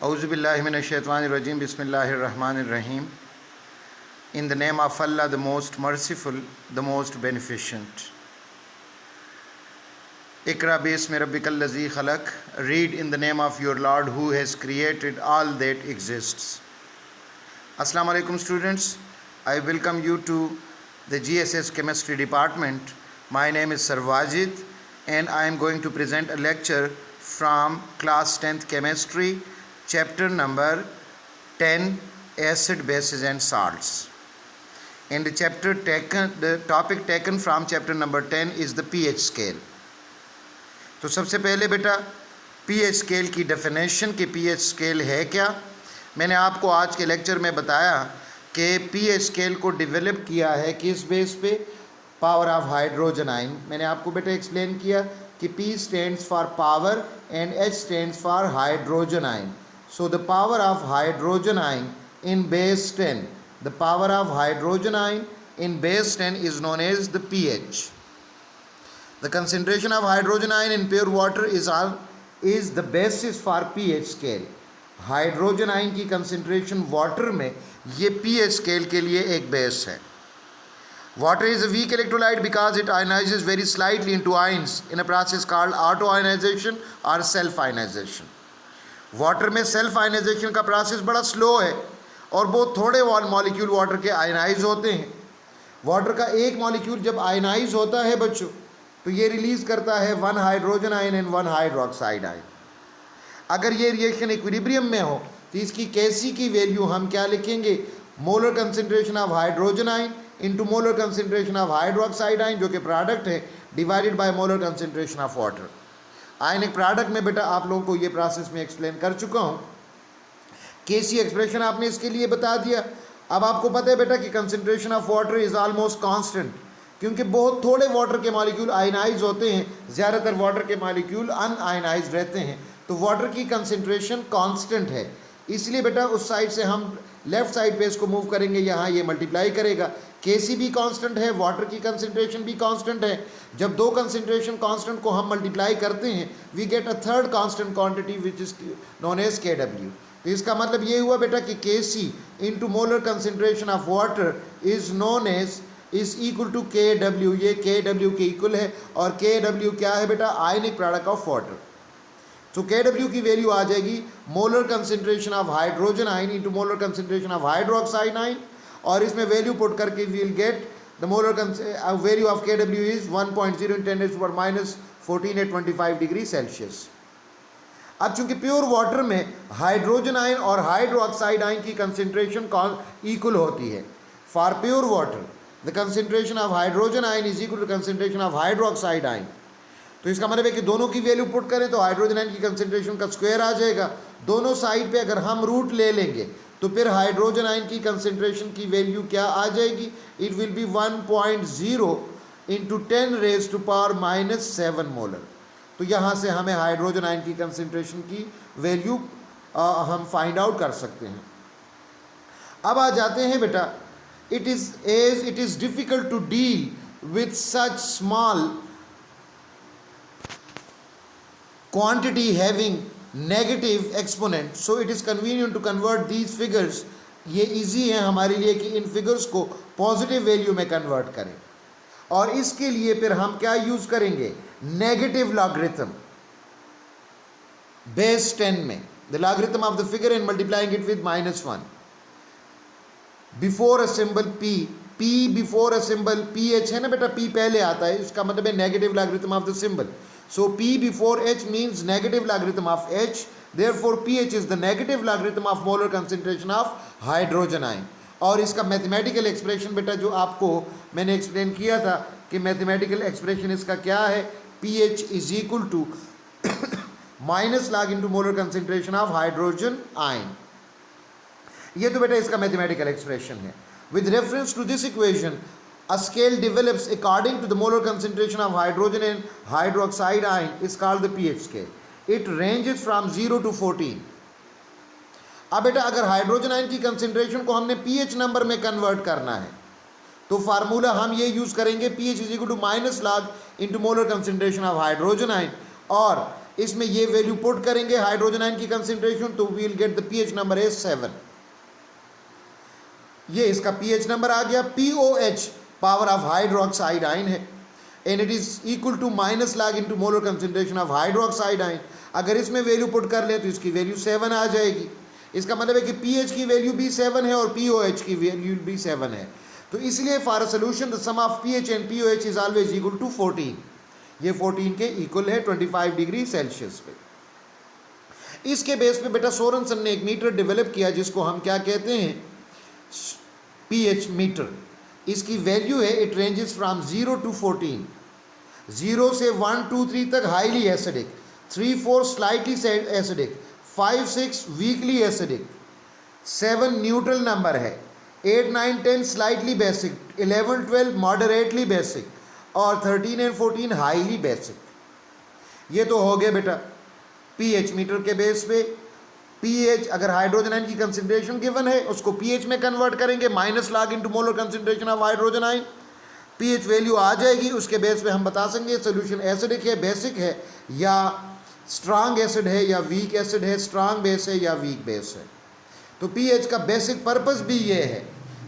Auzubillahiminash-shaytanir-rajim. Bismillahir-rahmanir-rahim. In the name of Allah, the most merciful, the most beneficent. Iqra bismi rabbikal ladzi khalaq. Read in the name of your Lord who has created all that exists. Assalamu alaikum students. I welcome you to the GSS Chemistry Department. My name is Sarwajid and I am going to present a lecture from class 10th Chemistry, chapter number 10, Acid, Bases and Salts. And the topic taken from chapter number 10 is the pH scale. तो सबसे पहले बेटा pH scale की definition कि pH scale है क्या। मैंने आपको आज के लेक्चर में बताया कि pH स्केल को डेवलप किया है किस बेस पे, पावर ऑफ हाइड्रोजन आयन। मैंने आपको बेटा एक्सप्लेन किया कि P stands for power and H stands for hydrogen ion. So the power of hydrogen ion in base 10, the power of hydrogen ion in base 10 is known as the pH. The concentration of hydrogen ion in pure water is the basis for pH scale. Hydrogen ion की concentration water में ये pH scale के लिए एक base है. Water is a weak electrolyte because it ionizes very slightly into ions in a process called auto-ionization or self-ionization. Water में self ionization का process बड़ा स्लो है और बहुत थोड़े मॉलिक्यूल वाटर के आयनाइज होते हैं. वाटर का एक मॉलिक्यूल जब आयनाइज होता है बच्चों तो ये रिलीज़ करता है 1 hydrogen ion and 1 hydroxide ion. अगर ये रिएक्शन इक्विलिब्रियम में हो तो इसकी Kc की वैल्यू हम क्या लिखेंगे, molar concentration of hydrogen ion into molar concentration of hydroxide ion, जो कि प्रोडक्ट है, divided by molar concentration of water. Ionic product में बेटा आप लोगों को ये प्रोसेस में एक्सप्लेन कर चुका हूँ. Kc एक्सप्रेशन आपने इसके लिए बता दिया. अब आपको पता है बेटा कि concentration of water is almost constant, क्योंकि बहुत थोड़े वाटर के मॉलिक्यूल आयनाइज होते हैं, ज़्यादातर वाटर के मॉलिक्यूल अनआयनाइज रहते हैं. तो वाटर की कंसंट्रेशन कांस्टेंट है, इसलिए बेटा उस साइड से हम लेफ़्ट साइड पे इसको मूव करेंगे, यहाँ ये मल्टीप्लाई करेगा. Kc भी कांस्टेंट है, वाटर की कंसंट्रेशन भी कांस्टेंट है. जब दो कंसंट्रेशन कांस्टेंट को हम मल्टीप्लाई करते हैं we get a third constant quantity which is known as Kw. तो इसका मतलब ये हुआ बेटा कि Kc into molar concentration of water is equal to Kw. ये Kw के इक्वल है और Kw क्या है बेटा, आयनिक प्रोडक्ट ऑफ वाटर. तो Kw की वैल्यू आ जाएगी molar concentration of hydrogen ion into molar concentration of hydroxide ion, और इसमें वैल्यू पुट करके we will get the molar value of Kw is 1.0 × 10⁻⁴ at 25 degree Celsius. अब चूंकि pure water में हाइड्रोजन आयन और हाइड्रोक्साइड आयन की concentration equal होती है. For pure water the concentration of hydrogen ion is equal to concentration of hydroxide ion. तो इसका मतलब है कि दोनों की वैल्यू पुट करें तो हाइड्रोजन आयन की कंसंट्रेशन का स्क्वायर आ जाएगा. दोनों साइड पे अगर हम रूट ले लेंगे तो फिर हाइड्रोजन आयन की कंसंट्रेशन की वैल्यू क्या आ जाएगी, इट विल बी 1.0 × 10⁻⁻⁷ मोलर. तो यहाँ से हमें हाइड्रोजन आयन की कंसंट्रेशन की वैल्यू हम फाइंड आउट कर सकते हैं. अब आ जाते हैं बेटा, it is difficult to deal with such small quantity having negative exponent, so it is convenient to convert these figures. ये इजी है हमारे लिए कि इन फिगर्स को पॉजिटिव वैल्यू में कन्वर्ट करें, और इसके लिए फिर हम क्या यूज करेंगे, नेगेटिव लॉगरिथम बेस 10 में, the logarithm of the figure and multiplying it with -1 before a symbol p before a symbol ph है ना बेटा, p पहले आता है, इसका मतलब है negative logarithm of the symbol. So p before h means negative logarithm of h. Therefore pH is the negative logarithm of molar concentration of hydrogen ion. और इसका मैथमेटिकल एक्सप्रेशन बेटा जो आपको मैंने एक्सप्लेन किया था कि मैथमेटिकल एक्सप्रेशन इसका क्या है, pH is equal to minus log into molar concentration of hydrogen ion. ये तो बेटा इसका मैथमेटिकल एक्सप्रेशन है. With reference to this equation, a scale develops according to the molar concentration of hydrogen and hydroxide ion is called the pH scale. It ranges from 0 to 14. अब बेटा अगर hydrogen ion की concentration को हमने pH number में convert करना है तो फार्मूला हम ये यूज़ करेंगे, pH is equal to -log into molar concentration of hydrogen ion, और इसमें ये वैल्यू पुट करेंगे हाइड्रोजन आयन की कंसेंट्रेशन, तो we will get the pH number is 7। ये इसका पीएच नंबर आ गया। POH power of hydroxide ion है and it is equal to minus log into molar concentration of hydroxide ion. अगर इसमें वैल्यू पुट कर ले तो इसकी वैल्यू 7 आ जाएगी। इसका मतलब है कि पीएच की वैल्यू भी 7 है और POH की वैल्यू भी 7 है। तो इसलिए for a solution the sum of pH and POH is always equal to 14। ये 14 के इक्वल है 25 डिग्री सेल्सियस पे। इसके बेस पे बेटा सोरेनसन ने एक मीटर डेवलप किया जिसको हम क्या कहते हैं, पीएच मीटर। इसकी वैल्यू है, इट रेंजेस फ्रॉम 0 to 14। 0 से 1 2 3 तक highly acidic, 3 4 slightly acidic, 5 6 weakly acidic, 7 neutral number है, 8 9 10 स्लाइटली बेसिक, 11 12 मॉडरेटली बेसिक और 13 एंड 14 हाईली बेसिक। ये तो हो गया बेटा पीएच मीटर के बेस पे। पीएच अगर हाइड्रोजन आयन की कंसेंट्रेशन गिवन है उसको पीएच में कन्वर्ट करेंगे, minus log into molar concentration of hydrogen ion, pH value आ जाएगी। उसके बेस पे हम बता सकेंगे सोल्यूशन एसिडिक है, बेसिक है या स्ट्रांग एसिड है या वीक एसिड है, स्ट्रांग बेस है या वीक बेस है। तो पीएच का बेसिक पर्पस भी ये है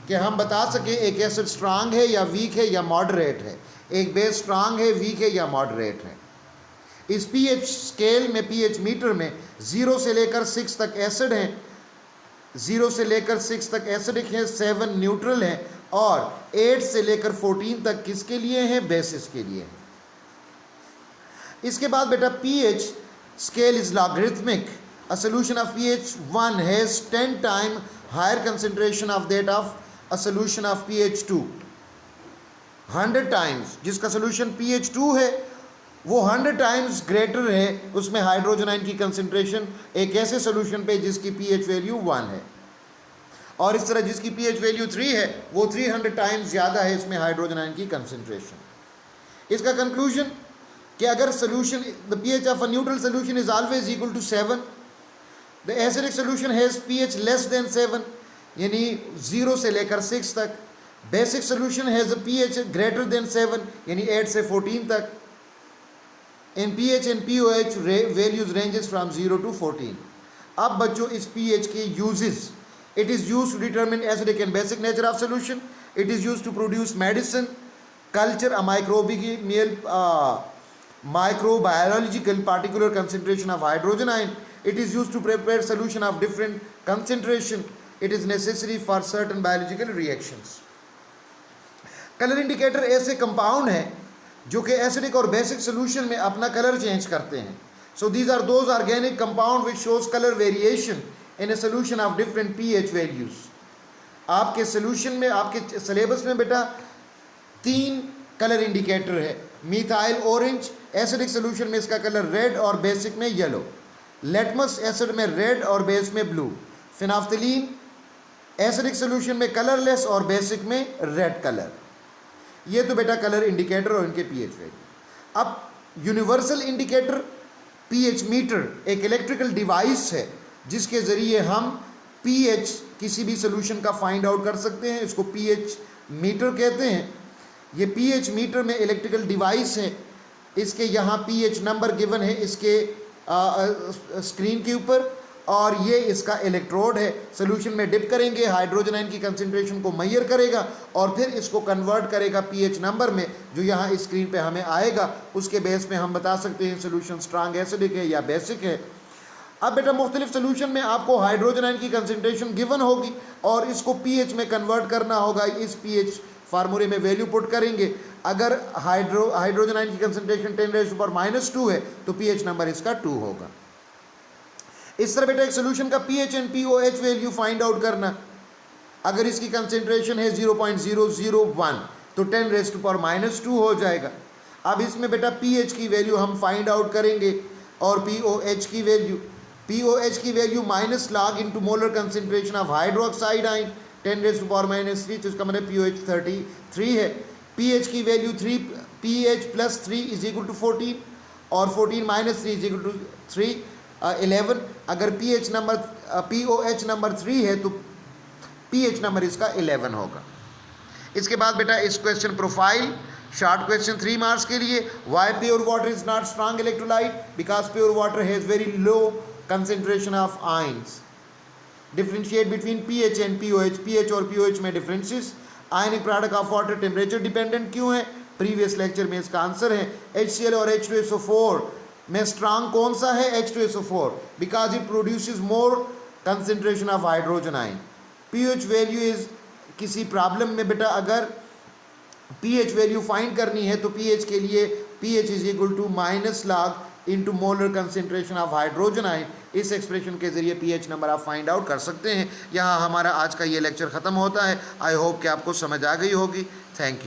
कि हम बता सकें एक एसिड स्ट्रांग है या वीक है या मॉडरेट है, एक बेस स्ट्रांग है, वीक है या मॉडरेट है। इस पीएच स्केल में, पीएच मीटर में 0 से लेकर 6 तक एसिड हैं, 0 से लेकर 6 तक एसिडिक हैं, 7 न्यूट्रल हैं और 8 से लेकर 14 तक किसके लिए हैं, बेसिस के लिए हैं। इसके बाद बेटा pH scale is logarithmic. A solution of pH 1 has 10 time higher concentration of that of a solution of pH 2। 100 times जिसका सॉल्यूशन pH 2 है वो 100 टाइम्स ग्रेटर है उसमें हाइड्रोजन आयन की कंसेंट्रेशन एक ऐसे सॉल्यूशन पे जिसकी pH वैल्यू 1 है, और इस तरह जिसकी pH वैल्यू 3 है वो 300 टाइम्स ज़्यादा है इसमें हाइड्रोजन आयन की कंसेंट्रेशन। इसका कंक्लूजन कि अगर solution the pH of a neutral solution is always equal to 7, the acidic solution has pH less than 7 यानी 0 से लेकर 6 तक, basic solution has a pH greater than 7 यानी 8 से 14 तक। In pH and POH values ranges from 0 to 14। अब बच्चों इस pH के uses, it is use to determine acidic and basic nature of solution, it is use to produce medicine, culture a microbiological particular concentration of hydrogen ion, it is used to prepare solution of different concentration, it is necessary for certain biological reactions। Colour indicator ऐसे compound हैं जो कि acidic और basic solution में अपना colour change करते हैं। So these are those organic compound which shows colour variation in a solution of different pH values. आपके सोल्यूशन में, आपके सिलेबस में बेटा 3 कलर इंडिकेटर है। मिथाइल ऑरेंज एसिडिक सोल्यूशन में इसका कलर रेड और बेसिक में येलो, लेटमस एसिड में रेड और बेस में ब्लू, फिनाफ्थलीन एसिडिक सोल्यूशन में कलरलेस और बेसिक में रेड कलर। ये तो बेटा कलर इंडिकेटर और इनके pH वैल्यू। अब यूनिवर्सल इंडिकेटर pH मीटर एक इलेक्ट्रिकल डिवाइस है जिसके ज़रिए हम pH किसी भी सोल्यूशन का फाइंड आउट कर सकते हैं, इसको pH मीटर कहते हैं। ये pH मीटर में इलेक्ट्रिकल डिवाइस है, इसके यहाँ pH नंबर गिवन है इसके स्क्रीन के ऊपर और ये इसका इलेक्ट्रोड है। सोल्यूशन में डिप करेंगे, हाइड्रोजन आयन की कंसेंट्रेशन को मेजर करेगा और फिर इसको कन्वर्ट करेगा pH नंबर में जो यहाँ स्क्रीन पे हमें आएगा। उसके बेस पे हम बता सकते हैं सोल्यूशन स्ट्रांग एसिडिक है या बेसिक है। अब बेटा मुख्तलिफ सोल्यूशन में आपको हाइड्रोजन आयन की कंसेंट्रेशन गिवन होगी और इसको pH में कन्वर्ट करना होगा। इस pH फार्मूले में वैल्यू पुट करेंगे। अगर हाइड्रोजन आयन की कंसेंट्रेशन 10⁻⁻² है तो pH नंबर इसका 2 होगा। इस तरह बेटा एक सोल्यूशन का pH and POH value find out करना, अगर इसकी कंसेंट्रेशन है 0.001 तो 10⁻⁻² हो जाएगा। अब इसमें बेटा pH की वैल्यू हम फाइंड आउट करेंगे और POH की value minus log into molar concentration of hydroxide ion 10⁻⁻³ तो इसका मतलब POH 33 है। pH की वैल्यू pH + 3 = 14 और 14 - 3 = 3 11। अगर POH नंबर 3 है तो pH नंबर इसका 11 होगा। इसके बाद बेटा इस question profile short question 3 marks के लिए, why pure water is not strong electrolyte, because pure water has very low concentration of ions. Differentiate between pH and pOH, pH और पीओएच में differences. Ionic product of water temperature dependent क्यों है? Previous lecture में इसका answer है। HCl और H2SO4 में strong कौन सा है? H2SO4, because it produces more concentration of hydrogen ion. PH value is, किसी प्रॉब्लम में बेटा अगर पीएच वैल्यू फाइंड करनी है तो पीएच के लिए pH is equal to -log into molar concentration of hydrogen ion. इस एक्सप्रेशन के जरिए पीएच नंबर आप फाइंड आउट कर सकते हैं। यहाँ हमारा आज का ये लेक्चर ख़त्म होता है। आई होप कि आपको समझ आ गई होगी। Thank you.